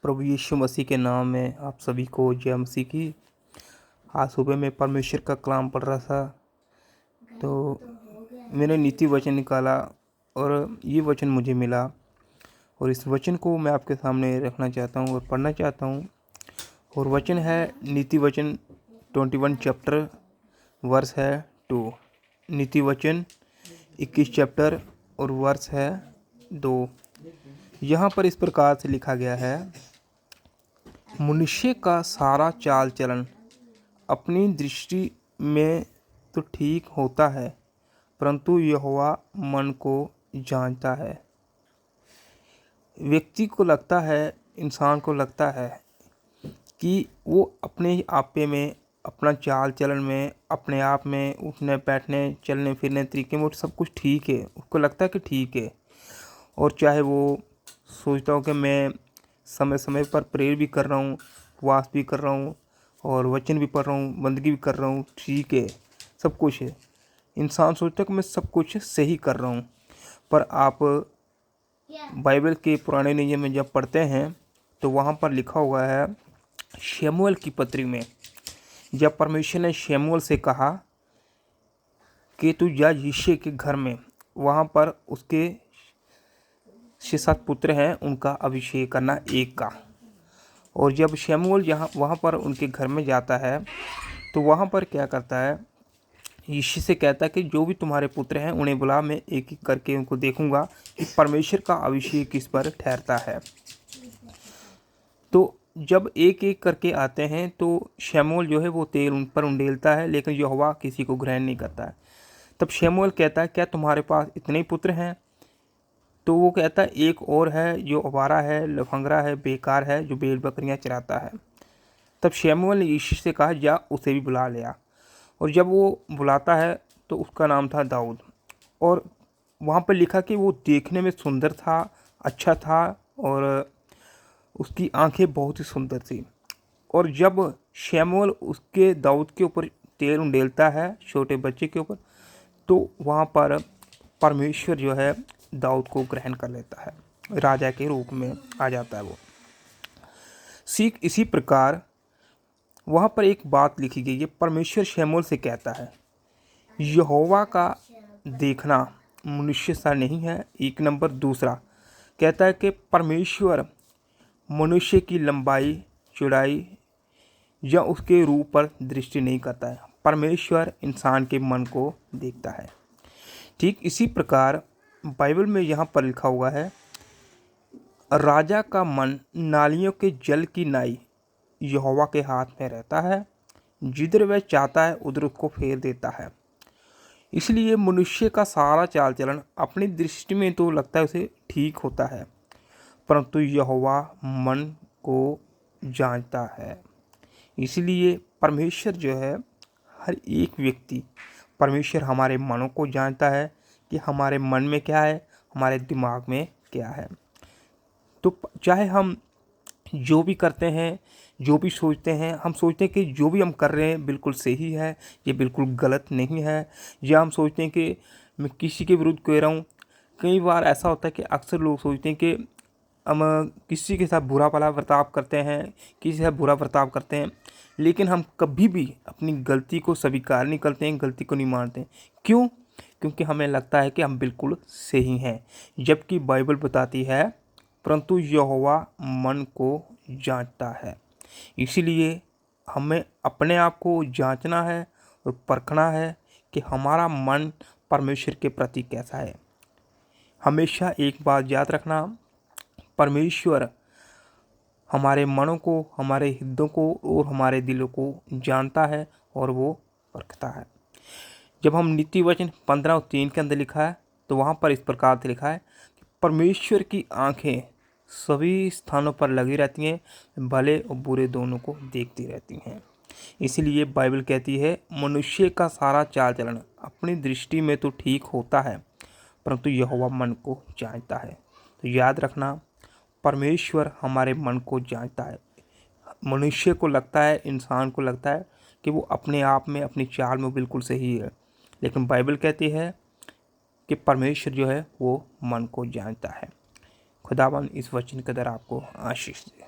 प्रभु यीशु मसीह के नाम में आप सभी को जय मसीह की। आज सुबह मैं परमेश्वर का कलाम पढ़ रहा था तो मैंने नीति वचन निकाला और ये वचन मुझे मिला और इस वचन को मैं आपके सामने रखना चाहता हूँ और पढ़ना चाहता हूँ। और वचन है नीति वचन 21 चैप्टर वर्स है 2। नीति वचन 21 चैप्टर और वर्स है 2। यहाँ पर इस प्रकार से लिखा गया है, मनुष्य का सारा चाल चलन अपनी दृष्टि में तो ठीक होता है, परंतु यहोवा मन को जानता है। व्यक्ति को लगता है, इंसान को लगता है कि वो अपने आपे में, अपना चाल चलन में, अपने आप में, उठने बैठने चलने फिरने तरीके में सब कुछ ठीक है। उसको लगता है कि ठीक है। और चाहे वो सोचता हूँ कि मैं समय समय पर प्रेयर भी कर रहा हूँ, उपवास भी कर रहा हूँ और वचन भी पढ़ रहा हूँ, बंदगी भी कर रहा हूँ, ठीक है, सब कुछ है। इंसान सोचता है कि मैं सब कुछ सही कर रहा हूँ। पर आप बाइबल के पुराने नियम में जब पढ़ते हैं तो वहाँ पर लिखा हुआ है, शमूएल की पत्री में, जब परमेश्वर ने शमूएल से कहा कि तू जा यिशै के घर में, वहाँ पर उसके 6-7 पुत्र हैं, उनका अभिषेक करना एक का। और जब शमूएल वहाँ पर उनके घर में जाता है तो वहाँ पर क्या करता है, यिशै से कहता है कि जो भी तुम्हारे पुत्र हैं उन्हें बुला, मैं एक एक करके उनको देखूंगा कि परमेश्वर का अभिषेक किस पर ठहरता है। तो जब एक एक करके आते हैं तो शमूएल जो है वो तेल उन पर उंडेलता है, लेकिन यहोवा किसी को ग्रहण नहीं करता है। तब शमूएल कहता है, क्या तुम्हारे पास इतने ही पुत्र हैं? तो वो कहता है, एक और है जो आवारा है, लफंगरा है, बेकार है, जो भेड़ बकरियां चराता है। तब शमूएल ने यिशै से कहा, जा उसे भी बुला लिया। और जब वो बुलाता है तो उसका नाम था दाऊद। और वहाँ पर लिखा कि वो देखने में सुंदर था, अच्छा था और उसकी आंखें बहुत ही सुंदर थी। और जब शमूएल उसके दाऊद के ऊपर तेल उंडेलता है, छोटे बच्चे के ऊपर, तो वहाँ पर परमेश्वर जो है दाऊद को ग्रहण कर लेता है, राजा के रूप में आ जाता है वो। सीख इसी प्रकार वहाँ पर एक बात लिखी गई है, परमेश्वर शमूएल से कहता है, यहोवा का देखना मनुष्य सा नहीं है। एक नंबर। दूसरा कहता है कि परमेश्वर मनुष्य की लंबाई चौड़ाई या उसके रूप पर दृष्टि नहीं करता है, परमेश्वर इंसान के मन को देखता है। ठीक इसी प्रकार बाइबल में यहाँ पर लिखा हुआ है, राजा का मन नालियों के जल की नाई यहोवा के हाथ में रहता है, जिधर वह चाहता है उधर उसको फेर देता है। इसलिए मनुष्य का सारा चाल चलन अपनी दृष्टि में तो लगता है उसे ठीक होता है, परंतु यहोवा मन को जानता है। इसलिए परमेश्वर जो है, हर एक व्यक्ति, परमेश्वर हमारे मनों को जानता है कि हमारे मन में क्या है, हमारे दिमाग में क्या है। तो चाहे हम जो भी करते हैं, जो भी सोचते हैं, हम सोचते हैं कि जो भी हम कर रहे हैं बिल्कुल सही है, ये बिल्कुल गलत नहीं है, या हम सोचते हैं कि मैं किसी के विरुद्ध कह रहा हूँ। कई बार ऐसा होता है कि अक्सर लोग सोचते हैं कि हम किसी के साथ बुरा भला बर्ताव करते हैं, किसी के साथ बुरा बर्ताव करते हैं, लेकिन हम कभी भी अपनी गलती को स्वीकार नहीं करते हैं, गलती को नहीं मानते। क्यों? क्योंकि हमें लगता है कि हम बिल्कुल सही हैं, जबकि बाइबल बताती है, परंतु यहोवा मन को जांचता है। इसीलिए हमें अपने आप को जांचना है और परखना है कि हमारा मन परमेश्वर के प्रति कैसा है। हमेशा एक बात याद रखना, परमेश्वर हमारे मनों को, हमारे हृदयों को और हमारे दिलों को जानता है और वो परखता है। जब हम नीति वचन 15:3 के अंदर लिखा है तो वहाँ पर इस प्रकार से लिखा है कि परमेश्वर की आंखें सभी स्थानों पर लगी रहती हैं, भले और बुरे दोनों को देखती रहती हैं। इसलिए बाइबल कहती है, मनुष्य का सारा चाल चलन अपनी दृष्टि में तो ठीक होता है, परंतु यहोवा मन को जांचता है। तो याद रखना, परमेश्वर हमारे मन को जांचता है। मनुष्य को लगता है, इंसान को लगता है कि वो अपने आप में, अपनी चाल में बिल्कुल सही है, लेकिन बाइबल कहती है कि परमेश्वर जो है वो मन को जानता है। खुदावन इस वचन के द्वारा आपको आशीष दे।